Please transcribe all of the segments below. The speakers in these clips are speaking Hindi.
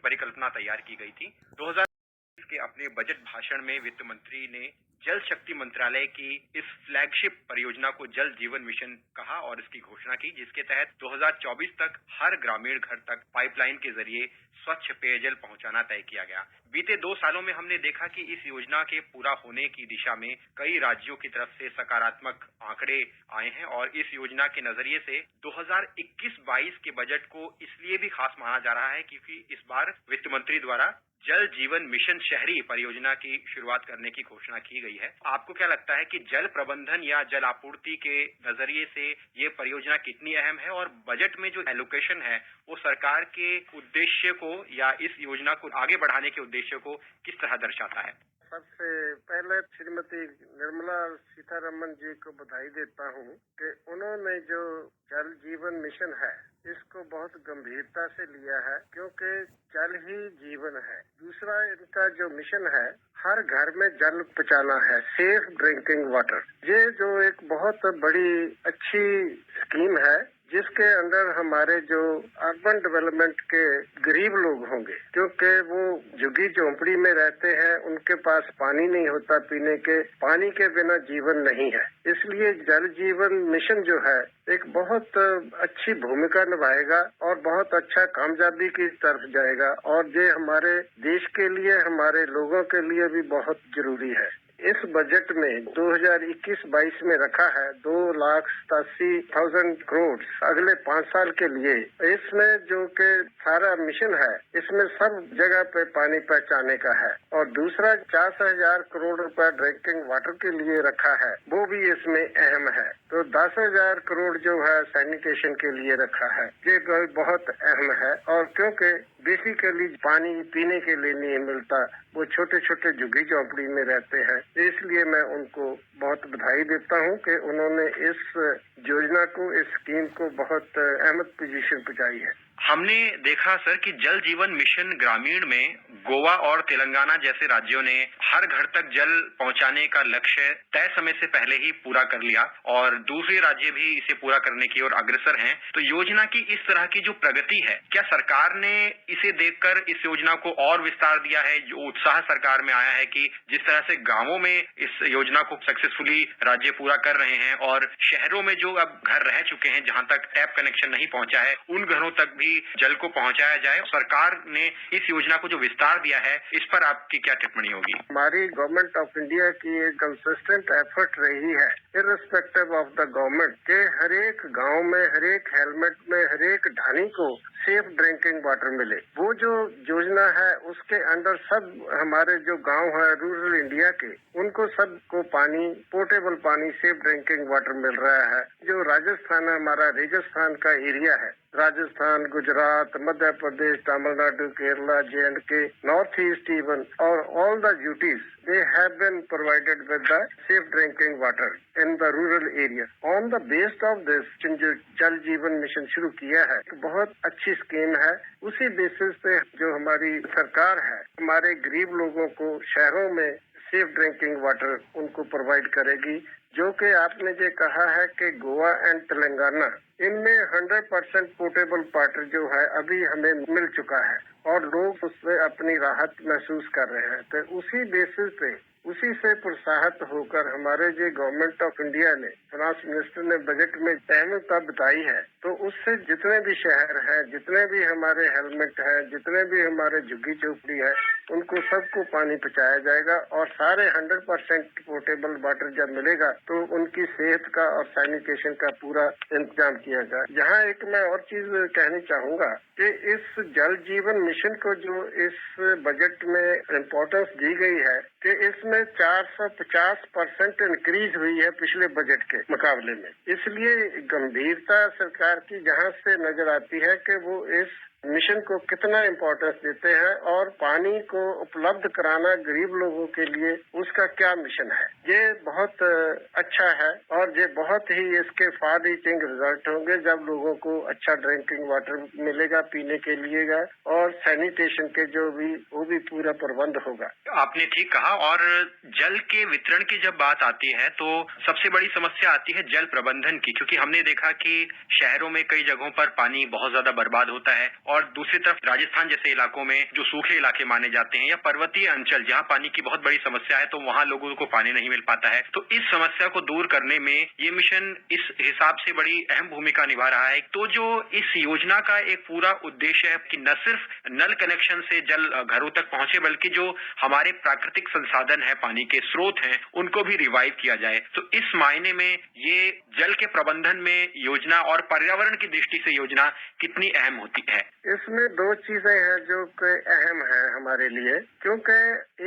परिकल्पना तैयार की गई थी। 2020 के अपने बजट भाषण में वित्त मंत्री ने जल शक्ति मंत्रालय की इस फ्लैगशिप परियोजना को जल जीवन मिशन कहा और इसकी घोषणा की, जिसके तहत 2024 तक हर ग्रामीण घर तक पाइपलाइन के जरिए स्वच्छ पेयजल पहुंचाना तय किया गया। बीते 2 सालों में हमने देखा कि इस योजना के पूरा होने की दिशा में कई राज्यों की तरफ से सकारात्मक आंकड़े आए हैं और इस योजना के नजरिए से 2021-22 के बजट को इसलिए भी खास माना जा रहा है क्योंकि इस बार वित्त मंत्री द्वारा जल जीवन मिशन शहरी परियोजना की शुरुआत करने की घोषणा की गई है। आपको क्या लगता है कि जल प्रबंधन या जल आपूर्ति के नजरिए से ये परियोजना कितनी अहम है और बजट में जो एलोकेशन है वो सरकार के उद्देश्य को या इस योजना को आगे बढ़ाने के उद्देश्य को किस तरह दर्शाता है? सबसे पहले श्रीमती निर्मला सीतारमन जी को बधाई देता हूँ कि उन्होंने जो जल जीवन मिशन है इसको बहुत गंभीरता से लिया है, क्योंकि जल ही जीवन है। दूसरा इनका जो मिशन है हर घर में जल पहुंचाना है, सेफ ड्रिंकिंग वाटर। ये जो एक बहुत बड़ी अच्छी स्कीम है जिसके अंदर हमारे जो अर्बन डेवलपमेंट के गरीब लोग होंगे, क्योंकि वो झुग्गी झोंपड़ी में रहते हैं, उनके पास पानी नहीं होता पीने के, पानी के बिना जीवन नहीं है। इसलिए जल जीवन मिशन जो है एक बहुत अच्छी भूमिका निभाएगा और बहुत अच्छा कामयाबी की तरफ जाएगा और ये हमारे देश के लिए, हमारे लोगों के लिए भी बहुत जरूरी है। इस बजट में 2021-22 में रखा है 2,87,000 करोड़ अगले 5 साल के लिए। इसमें जो कि सारा मिशन है इसमें सब जगह पे पानी पहुंचाने का है और दूसरा 50,000 करोड़ रुपया ड्रिंकिंग वाटर के लिए रखा है, वो भी इसमें अहम है। तो 10,000 करोड़ जो है सैनिटेशन के लिए रखा है, ये बहुत अहम है। और क्योंकि बेसिकली पानी पीने के लिए नहीं मिलता, वो छोटे छोटे झुग्गी झोंपड़ी में रहते हैं, इसलिए मैं उनको बहुत बधाई देता हूँ कि उन्होंने इस योजना को, इस स्कीम को बहुत अहम पोजीशन पहुंचाई है। हमने देखा सर कि जल जीवन मिशन ग्रामीण में गोवा और तेलंगाना जैसे राज्यों ने हर घर तक जल पहुंचाने का लक्ष्य तय समय से पहले ही पूरा कर लिया और दूसरे राज्य भी इसे पूरा करने की ओर अग्रसर हैं। तो योजना की इस तरह की जो प्रगति है, क्या सरकार ने इसे देखकर इस योजना को और विस्तार दिया है? जो उत्साह सरकार में आया है कि जिस तरह से गांवों में इस योजना को सक्सेसफुली राज्य पूरा कर रहे हैं और शहरों में जो अब घर रह चुके हैं जहां तक टैप कनेक्शन नहीं पहुंचा है, उन घरों तक भी जल को पहुंचाया जाए। सरकार ने इस योजना को जो विस्तार दिया है, इस पर आपकी क्या टिप्पणी होगी? हमारी गवर्नमेंट ऑफ इंडिया की एक कंसिस्टेंट एफर्ट रही है, इर्रिस्पेक्टिव ऑफ द गवर्नमेंट, के हर एक गांव में, हर एक हेलमेट में, हर एक ढानी को सेफ ड्रिंकिंग वाटर मिले। वो जो योजना है उसके अंदर सब हमारे जो गांव है रूरल इंडिया के, उनको सबको पानी, पोर्टेबल पानी, सेफ ड्रिंकिंग वाटर मिल रहा है। जो राजस्थान, हमारा राजस्थान का एरिया है, Rajasthan, Gujarat, Madhya Pradesh, Tamil Nadu, Kerala, J&K, north east even, और all the UTs, they have been provided with the safe drinking water in the rural area. On the basis of this, जो जल जीवन मिशन शुरू किया है, बहुत अच्छी स्कीम है। उसी बेसिस पे जो हमारी सरकार है, हमारे गरीब लोगों को शहरों में सेफ ड्रिंकिंग वाटर उनको प्रोवाइड करेगी। जो कि आपने जो कहा है कि गोवा एंड तेलंगाना, इनमें 100% पोर्टेबल वाटर जो है अभी हमें मिल चुका है और लोग उससे अपनी राहत महसूस कर रहे हैं। तो उसी बेसिस पे, उसी से प्रोत्साहित होकर हमारे जो गवर्नमेंट ऑफ इंडिया ने, फाइनेंस मिनिस्टर ने बजट में अहमियत बताई है, तो उससे जितने भी शहर हैं, जितने भी हमारे हेलमेट हैं, जितने भी हमारे झुग्गी झोपड़ी है, उनको सबको पानी पहुंचाया जाएगा और सारे 100% पोर्टेबल वाटर जब मिलेगा तो उनकी सेहत का और सैनिटेशन का पूरा इंतजाम किया जाए। यहाँ एक मैं और चीज कहनी चाहूंगा कि इस जल जीवन मिशन को जो इस बजट में इम्पोर्टेंस दी गई है कि इसमें 450% इंक्रीज हुई है पिछले बजट के मुकाबले में। इसलिए गंभीरता सरकार की जहाँ से नजर आती है कि वो इस मिशन को कितना इम्पोर्टेंस देते हैं और पानी को उपलब्ध कराना गरीब लोगों के लिए उसका क्या मिशन है। ये बहुत अच्छा है और ये बहुत ही इसके फार रीचिंग रिजल्ट होंगे जब लोगों को अच्छा ड्रिंकिंग वाटर मिलेगा पीने के लिए और सैनिटेशन के जो भी, वो भी पूरा प्रबंध होगा। आपने ठीक कहा। और जल के वितरण की जब बात आती है तो सबसे बड़ी समस्या आती है जल प्रबंधन की, क्योंकि हमने देखा कि शहरों में कई जगहों पर पानी बहुत ज्यादा बर्बाद होता है और दूसरी तरफ राजस्थान जैसे इलाकों में जो सूखे इलाके माने जाते हैं या पर्वतीय अंचल जहां पानी की बहुत बड़ी समस्या है, तो वहां लोगों को पानी नहीं मिल पाता है। तो इस समस्या को दूर करने में ये मिशन इस हिसाब से बड़ी अहम भूमिका निभा रहा है। तो जो इस योजना का एक पूरा उद्देश्य है कि न सिर्फ नल कनेक्शन से जल घरों तक पहुंचे, बल्कि जो हमारे प्राकृतिक संसाधन है, पानी के स्रोत हैं, उनको भी रिवाइव किया जाए। तो इस मायने में ये जल के प्रबंधन में योजना और पर्यावरण की दृष्टि से योजना कितनी अहम होती है? इसमें दो चीजें हैं जो कि अहम है हमारे लिए, क्योंकि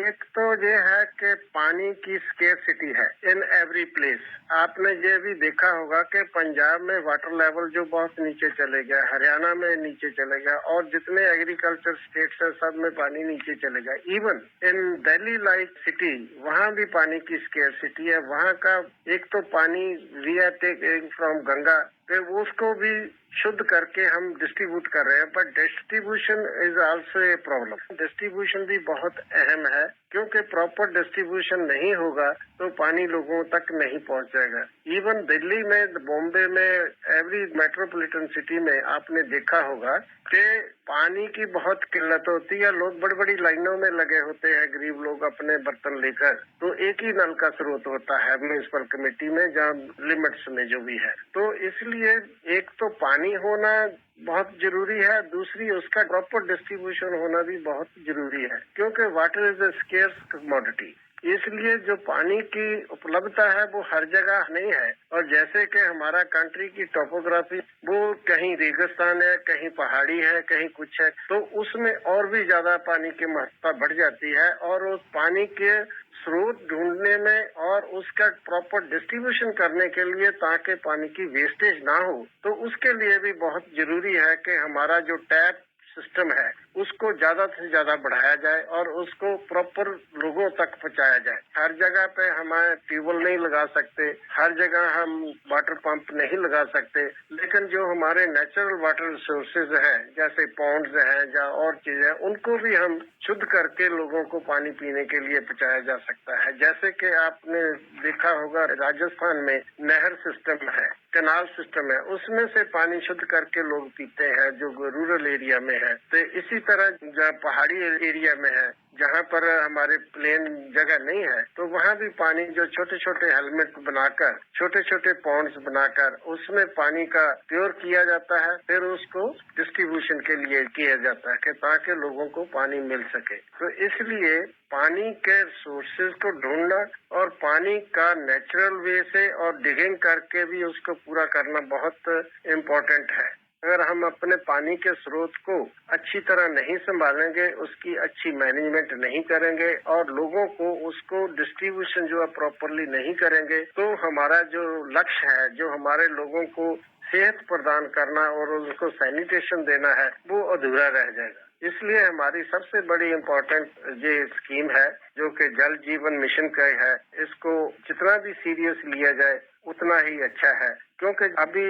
एक तो ये है कि पानी की स्केर्सिटी है इन एवरी प्लेस। आपने ये भी देखा होगा कि पंजाब में वाटर लेवल जो बहुत नीचे चले गया, हरियाणा में नीचे चले गया, और जितने एग्रीकल्चर स्टेट्स है सब में पानी नीचे चले गया। Even in Delhi like city वहाँ भी पानी की स्केर्सिटी है। वहाँ का एक तो पानी we are taking from Ganga, तो उसको भी शुद्ध करके हम डिस्ट्रीब्यूट कर रहे हैं, but distribution is also a problem. Distribution भी बहुत अहम है, क्योंकि प्रॉपर डिस्ट्रीब्यूशन नहीं होगा तो पानी लोगों तक नहीं पहुंचेगा। इवन दिल्ली में, बॉम्बे में, एवरी मेट्रोपॉलिटन सिटी में आपने देखा होगा कि पानी की बहुत किल्लत होती है। लोग बड़ी बड़ी लाइनों में लगे होते हैं, गरीब लोग अपने बर्तन लेकर, तो एक ही नल का स्रोत होता है म्युनिसिपल कमेटी में, जहाँ लिमिट्स में जो भी है। तो इसलिए एक तो पानी होना बहुत जरूरी है, दूसरी उसका प्रॉपर डिस्ट्रीब्यूशन होना भी बहुत जरूरी है, क्योंकि water is a scarce commodity. इसलिए जो पानी की उपलब्धता है वो हर जगह नहीं है। और जैसे कि हमारा कंट्री की टोपोग्राफी, वो कहीं रेगिस्तान है, कहीं पहाड़ी है, कहीं कुछ है, तो उसमें और भी ज्यादा पानी की महत्ता बढ़ जाती है। और उस पानी के स्रोत ढूंढने में और उसका प्रॉपर डिस्ट्रीब्यूशन करने के लिए, ताकि पानी की वेस्टेज ना हो, तो उसके लिए भी बहुत जरूरी है कि हमारा जो टैप सिस्टम है उसको ज्यादा से ज्यादा बढ़ाया जाए और उसको प्रॉपर लोगों तक पहुंचाया जाए। हर जगह पे हम ट्यूबवेल नहीं लगा सकते, हर जगह हम वाटर पंप नहीं लगा सकते, लेकिन जो हमारे नेचुरल वाटर रिसोर्सेज हैं, जैसे पॉन्ड्स हैं या और चीजें, उनको भी हम शुद्ध करके लोगों को पानी पीने के लिए पहुंचाया जा सकता है। जैसे कि आपने देखा होगा राजस्थान में नहर सिस्टम है, कैनाल सिस्टम है, उसमें से पानी शुद्ध करके लोग पीते हैं जो रूरल एरिया में है। तो इसी तरह जहाँ पहाड़ी एरिया में है, जहाँ पर हमारे प्लेन जगह नहीं है, तो वहाँ भी पानी जो छोटे छोटे हेलमेट बनाकर, छोटे छोटे पॉन्ड्स बनाकर उसमें पानी का प्योर किया जाता है, फिर उसको डिस्ट्रीब्यूशन के लिए किया जाता है कि ताकि लोगों को पानी मिल सके। तो इसलिए पानी के सोर्सेज को ढूंढना और पानी का नेचुरल वे से और डिगिंग करके भी उसको पूरा करना बहुत इम्पोर्टेंट है। अगर हम अपने पानी के स्रोत को अच्छी तरह नहीं संभालेंगे, उसकी अच्छी मैनेजमेंट नहीं करेंगे और लोगों को उसको डिस्ट्रीब्यूशन जो है प्रॉपरली नहीं करेंगे, तो हमारा जो लक्ष्य है, जो हमारे लोगों को सेहत प्रदान करना और उनको सैनिटेशन देना है, वो अधूरा रह जाएगा। इसलिए हमारी सबसे बड़ी इम्पोर्टेंट ये स्कीम है जो कि जल जीवन मिशन का है। इसको जितना भी सीरियस लिया जाए उतना ही अच्छा है, क्योंकि अभी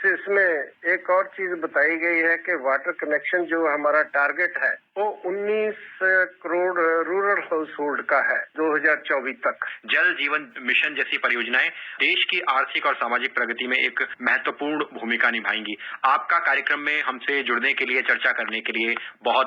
इसमें एक और चीज बताई गई है कि वाटर कनेक्शन जो हमारा टारगेट है वो 19 करोड़ रूरल हाउस होल्ड का है 2024 तक। जल जीवन मिशन जैसी परियोजनाएं देश की आर्थिक और सामाजिक प्रगति में एक महत्वपूर्ण भूमिका निभाएंगी। आपका कार्यक्रम में हमसे जुड़ने के लिए, चर्चा करने के लिए बहुत